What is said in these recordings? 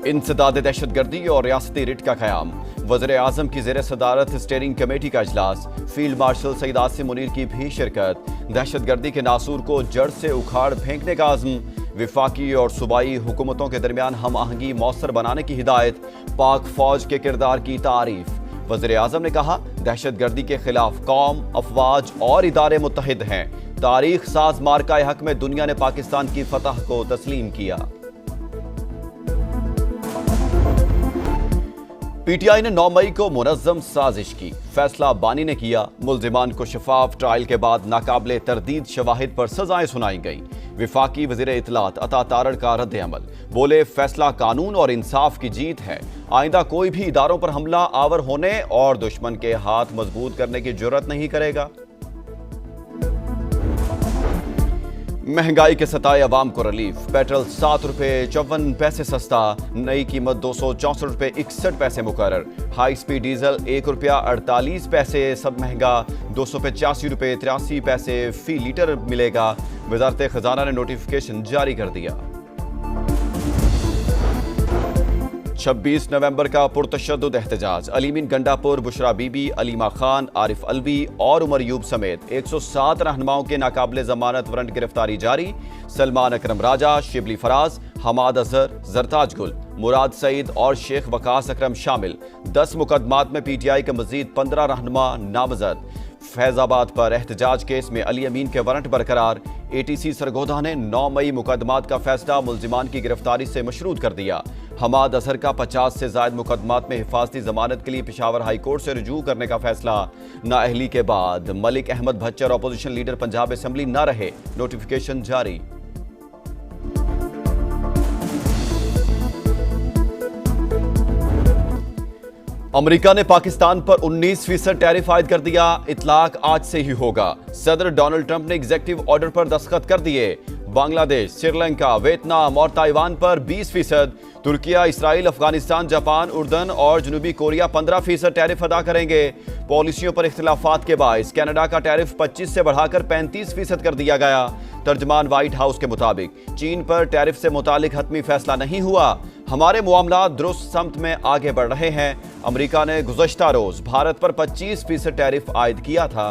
इंसदाद दहशतगर्दी और रियासती रिट का क़याम। वज़ीर आज़म की ज़ेर सदारत स्टीयरिंग कमेटी का इजलास। फील्ड मार्शल सईद आसिम मुनीर की भी शिरकत। दहशतगर्दी के नासूर को जड़ से उखाड़ फेंकने का आज़म। विफाकी और सूबाई हुकूमतों के दरमियान हम आहंगी मौसर बनाने की हिदायत। पाक फौज के किरदार की तारीफ। वज़ीर आज़म ने कहा, दहशतगर्दी के खिलाफ कौम, अफवाज और इदारे मुत्तहिद हैं। तारीख साज मार्का हक में दुनिया ने पाकिस्तान की फतह को तस्लीम किया। पीटीआई ने 9 मई को मुनज़्ज़म साजिश की, फैसला बानी ने किया। मुल्जिमान को शफाफ ट्रायल के बाद नाकाबिले तरदीद शवाहिद पर सजाएं सुनाई गई। विफाकी वज़ीर इत्तलात अता तारड़ का रद्द अमल, बोले फैसला कानून और इंसाफ की जीत है। आइंदा कोई भी इदारों पर हमला आवर होने और दुश्मन के हाथ मजबूत करने की जुर्रत नहीं करेगा। महंगाई के सताए अवाम को रिलीफ। पेट्रोल 7 रुपए 54 पैसे सस्ता, नई कीमत 264 रुपए 61 पैसे मुकर्रर। हाई स्पीड डीजल 1 रुपया 48 पैसे सब महंगा, 285 रुपए 83 पैसे फी लीटर मिलेगा। वजारत खजाना ने नोटिफिकेशन जारी कर दिया। 26 नवंबर का पुरतशद्दुद एहतजाज। अलीमीन गंडापुर, बुशरा बीबी, अलीमा खान, आरिफ अलवी और उमर यूब समेत 107 रहनुमाओं के नाकाबिले जमानत वारंट गिरफ्तारी जारी। सलमान अकरम राजा, शिबली फराज, हमाद अजहर, जरताज गुल, मुराद सईद और शेख वकास अकरम शामिल। 10 मुकदमात में पीटीआई के मजीद 15 रहनुमा नामजद। फैजाबाद पर एहतजाज केस में अली अमीन के वारंट बरकरार। एटीसी सरगोधा ने 9 मई मुकदमात का फैसला मुल्जिमान की गिरफ्तारी से मशरूत कर दिया। हमाद अजहर का 50 से ज्यादा मुकदमात में हिफाजती जमानत के लिए पेशावर हाई कोर्ट से रुजू करने का फैसला। नाअहली के बाद Malik Ahmad Bhachar opposition leader Punjab assembly न रहे, नोटिफिकेशन जारी। अमेरिका ने पाकिस्तान पर 19% टैरिफ आयद कर दिया। इतलाक आज से ही होगा। सदर डोनाल्ड ट्रंप ने एग्जीक्यूटिव ऑर्डर पर दस्तखत कर दिए। बांग्लादेश, श्रीलंका, वियतनाम और ताइवान पर 20%, तुर्किया, इसराइल, अफगानिस्तान, जापान, उर्दन और जनूबी कोरिया 15% टैरिफ अदा करेंगे। पॉलिसियों पर इख्तिलाफात के बायस कनाडा का टैरिफ 25 से बढ़ाकर 35% कर दिया गया। तर्जमान व्हाइट हाउस के मुताबिक चीन पर टैरिफ से मुतालिक हतमी फैसला नहीं हुआ। हमारे मामला दुरुस्त समत में आगे बढ़ रहे हैं। अमेरिका ने गुज़श्ता रोज भारत पर 25% टैरिफ आयद किया था।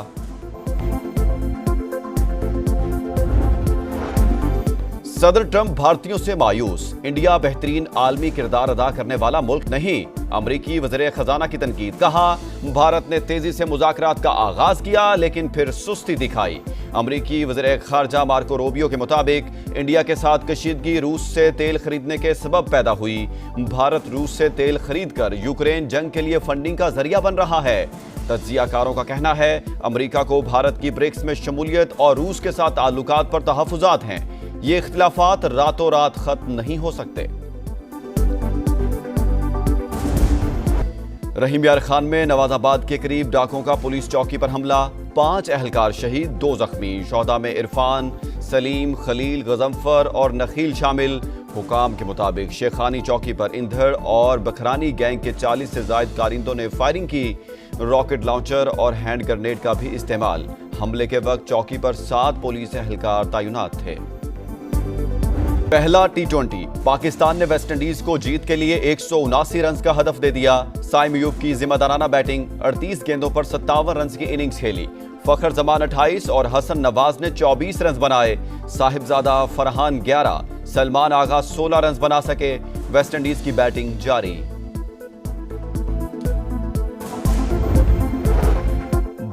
सदर ट्रंप भारतीयों से मायूस। इंडिया बेहतरीन आलमी किरदार अदा करने वाला मुल्क नहीं। अमरीकी वज़ीर खजाना की तनकीद। कहा, भारत ने तेजी से मुज़ाकरात का आगाज किया लेकिन फिर सुस्ती दिखाई। अमरीकी वज़ीर खारजा मार्को रूबियो के मुताबिक इंडिया के साथ कशीदगी रूस से तेल खरीदने के सबब पैदा हुई। भारत रूस से तेल खरीद कर यूक्रेन जंग के लिए फंडिंग का जरिया बन रहा है। तज्जियाकारों का कहना है, अमरीका को भारत की ब्रिक्स में शमूलियत और रूस के साथ ताल्लुकात पर तहफ़्फ़ुज़ात हैं। ये इख्तिलाफात रातों रात खत्म नहीं हो सकते। रहीम यार खान में नवाजाबाद के करीब डाकुओं का पुलिस चौकी पर हमला। 5 अहलकार शहीद, 2 जख्मी। शोहदा में इरफान, सलीम, खलील, गजम्फर और नखील शामिल। हुकाम के मुताबिक शेखानी चौकी पर इंधड़ और बखरानी गैंग के 40 से ज्यादा कारिंदों ने फायरिंग की। रॉकेट लॉन्चर और हैंड ग्रेनेड का भी इस्तेमाल। हमले के वक्त चौकी पर 7 पुलिस अहलकार तैनात थे। पहला T20। पाकिस्तान ने वेस्टइंडीज को जीत के लिए 179 रन का हदफ दे दिया। साइम अयूब की जिम्मेदाराना बैटिंग। 38 गेंदों पर 57 रन की इनिंग्स खेली। फखर जमान 28 और हसन नवाज ने 24 रन बनाए। साहिबजादा फरहान 11, सलमान आगा 16 रन बना सके। वेस्टइंडीज की बैटिंग जारी।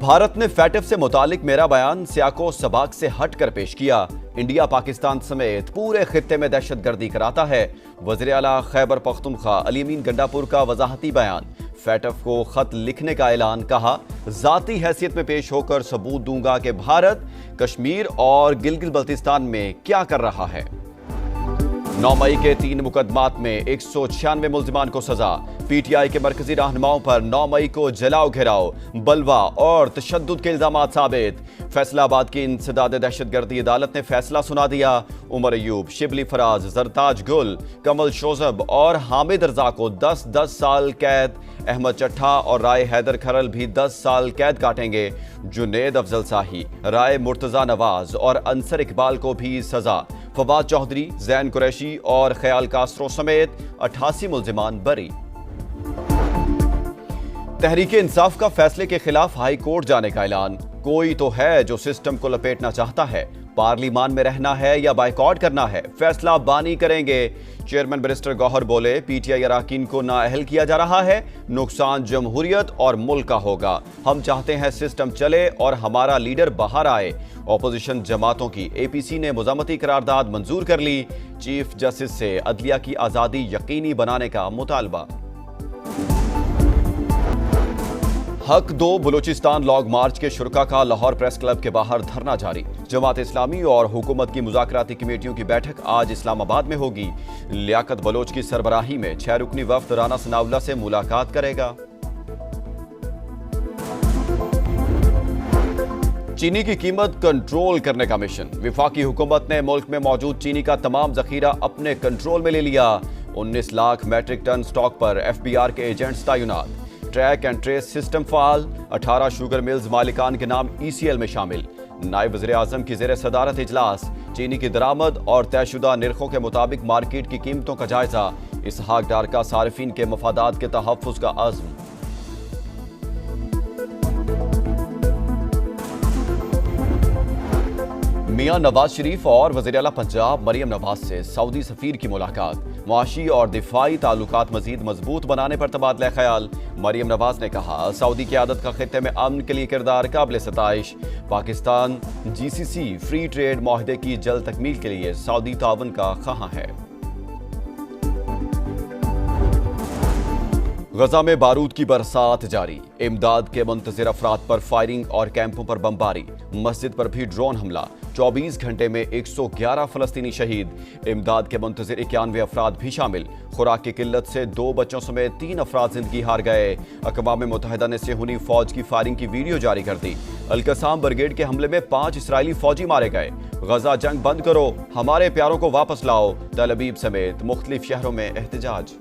भारत ने फैटिफ से मुतालिक मेरा बयान सियाको सबाक से हटकर पेश किया। इंडिया पाकिस्तान समेत पूरे खित्ते में दहशतगर्दी कराता है। वज़ीर आला खैबर पख्तूनख्वा अली अमीन गंडापुर का वजाहती बयान। फैटिफ को खत लिखने का ऐलान। कहा, जाती हैसियत में पेश होकर सबूत दूंगा कि भारत कश्मीर और गिलगित बल्तिस्तान में क्या कर रहा है। 9 मई के 3 मुकदमात में 196 मुल्जिमान को सजा। पीटीआई के मरकजी रहनुमाओं पर 9 मई को जलाओ घेराव, बलवा और तशद्दुद के इल्जामात साबित। फैसलाबाद की इंसदाद दहशतगर्दी अदालत ने फैसला सुना दिया। उमर अयूब, शिबली फराज, जरताज गुल, कमल शोजब और हामिद रजा को 10-10 साल कैद। अहमद चट्ठा और राय हैदर खरल भी 10 साल कैद काटेंगे। जुनेद अफजल शाही, राय मुर्तजा नवाज और अंसर इकबाल को भी सजा। फवाद चौधरी, जैन कुरैशी और ख्याल कास्त्रो समेत 88 मुल्जिमान बरी। तहरीके इंसाफ का फैसले के खिलाफ हाई कोर्ट जाने का ऐलान। कोई तो है जो सिस्टम को लपेटना चाहता है। पार्लिमान में रहना है या बायकॉट करना है, फैसला बानी करेंगे। चेयरमैन बैरिस्टर गौहर बोले, पीटीआई अरकान को नाअहल किया जा रहा है, नुकसान जमहूरियत और मुल्क का होगा। हम चाहते हैं सिस्टम चले और हमारा लीडर बाहर आए। ऑपोजिशन जमातों की एपीसी ने मुज़ामती करारदाद मंजूर कर ली। चीफ जस्टिस से अदलिया की आज़ादी यकीनी बनाने का मुतालबा। हक 2 बलूचिस्तान लॉन्ग मार्च के शुरका का लाहौर प्रेस क्लब के बाहर धरना जारी। जमात इस्लामी और हुकूमत की मुज़ाकराती कमेटियों की बैठक आज इस्लामाबाद में होगी। लियाकत बलोच की सरबराही में 6 रुकनी वफ्द राना सनाउल्लाह से मुलाकात करेगा। चीनी की कीमत कंट्रोल करने का मिशन। विफाकी हुकूमत ने मुल्क में मौजूद चीनी का तमाम जखीरा अपने कंट्रोल में ले लिया। 19 लाख मैट्रिक टन स्टॉक पर एफबीआर के एजेंट्स तैनात। Track and trace system fail. 18 sugar mills मालिकान के नाम ईसीएल में शामिल। नायब वज़ीर आज़म की ज़ेर सदारत इजलास। चीनी की दरामद और तयशुदा निर्खों के मुताबिक मार्केट की कीमतों का जायजा। इसहाक डार का सारिफीन के मफादात के तहफ़्फ़ुज़ का अज़्म। मियां नवाज शरीफ और वज़ीर आला पंजाब मरियम नवाज से सऊदी सफ़ीर की मुलाकात। मुआशी और दिफाई ताल्लुकात मज़ीद मजबूत बनाने पर तबादला ख्याल। मरियम नवाज ने कहा, सऊदी क़यादत का खित्ते में अमन के लिए किरदार काबिल सताइश। पाकिस्तान जीसीसी फ्री ट्रेड माहदे की जल्द तकमील के लिए सऊदी तावन का ख़्वाह है। गजा में बारूद की बरसात जारी। इमदाद के मुंतज़िर अफराद पर फायरिंग और कैंपों पर बमबारी। मस्जिद पर भी ड्रोन हमला। 24 घंटे में 111 फलस्तीनी शहीद। इमदाद के मुंतज़िर 91 अफराद भी शामिल। खुराक की किल्लत से 2 बच्चों समेत 3 अफराद जिंदगी हार गए। अक़वाम मुत्तहिदा ने सेहूनी फौज की फायरिंग की वीडियो जारी कर दी। अल-कसाम ब्रिगेड के हमले में 5 इसराइली फौजी मारे गए। गजा जंग बंद करो, हमारे प्यारों को वापस लाओ। तल अबीब समेत मुख्तलिफ शहरों में एहतजाज।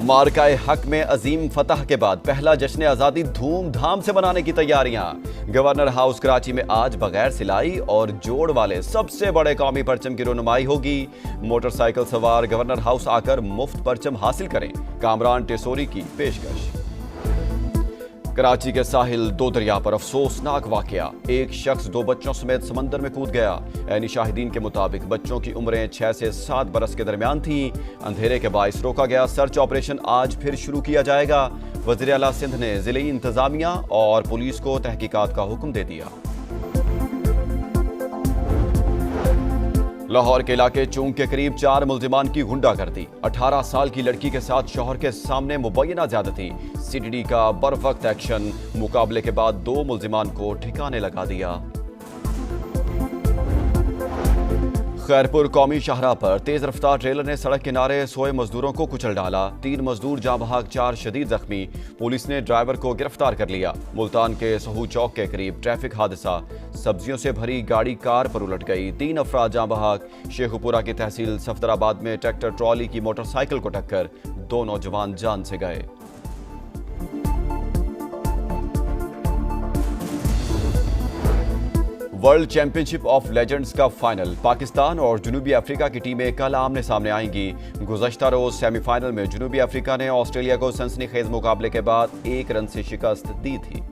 मार्काए हक में अजीम फतह के बाद पहला जश्न आज़ादी धूमधाम से मनाने की तैयारियां। गवर्नर हाउस कराची में आज बगैर सिलाई और जोड़ वाले सबसे बड़े कौमी परचम की रोनुमाई होगी। मोटरसाइकिल सवार गवर्नर हाउस आकर मुफ्त परचम हासिल करें। कामरान टेसोरी की पेशकश। कराची के साहिल 2 दरिया पर अफसोसनाक वाकया। एक शख्स 2 बच्चों समेत समंदर में कूद गया। ऐनी शाहिदीन के मुताबिक बच्चों की उम्रें 6 से 7 बरस के दरमियान थी। अंधेरे के बाइस रोका गया। सर्च ऑपरेशन आज फिर शुरू किया जाएगा। वज़ीर आला सिंध ने ज़िले इंतजामिया और पुलिस को तहकीकात का हुक्म दे दिया। लाहौर के इलाके चूंग के करीब 4 मुल्जिमान की गुंडागर्दी। 18 साल की लड़की के साथ शौहर के सामने मुबैना ज्यादती। सीटीडी का बरवक्त एक्शन। मुकाबले के बाद 2 मुल्जिमान को ठिकाने लगा दिया। खैरपुर कौमी शाहराह पर तेज रफ्तार ट्रेलर ने सड़क किनारे सोए मजदूरों को कुचल डाला। 3 मजदूर जाँ बहक, 4 शदीद जख्मी। पुलिस ने ड्राइवर को गिरफ्तार कर लिया। मुल्तान के सहू चौक के करीब ट्रैफिक हादसा। सब्जियों से भरी गाड़ी कार पर उलट गई। 3 अफराद जाँ बहक। शेखुपुरा की तहसील सफदराबाद में ट्रैक्टर ट्रॉली की मोटरसाइकिल को टक्कर। 2 नौजवान जान से गए। वर्ल्ड चैंपियनशिप ऑफ लेजेंड्स का फाइनल। पाकिस्तान और जनूबी अफ्रीका की टीमें कल आमने सामने आएंगी। गुज़श्ता रोज सेमीफाइनल में जनूबी अफ्रीका ने ऑस्ट्रेलिया को सनसनीखेज मुकाबले के बाद 1 रन से शिकस्त दी थी।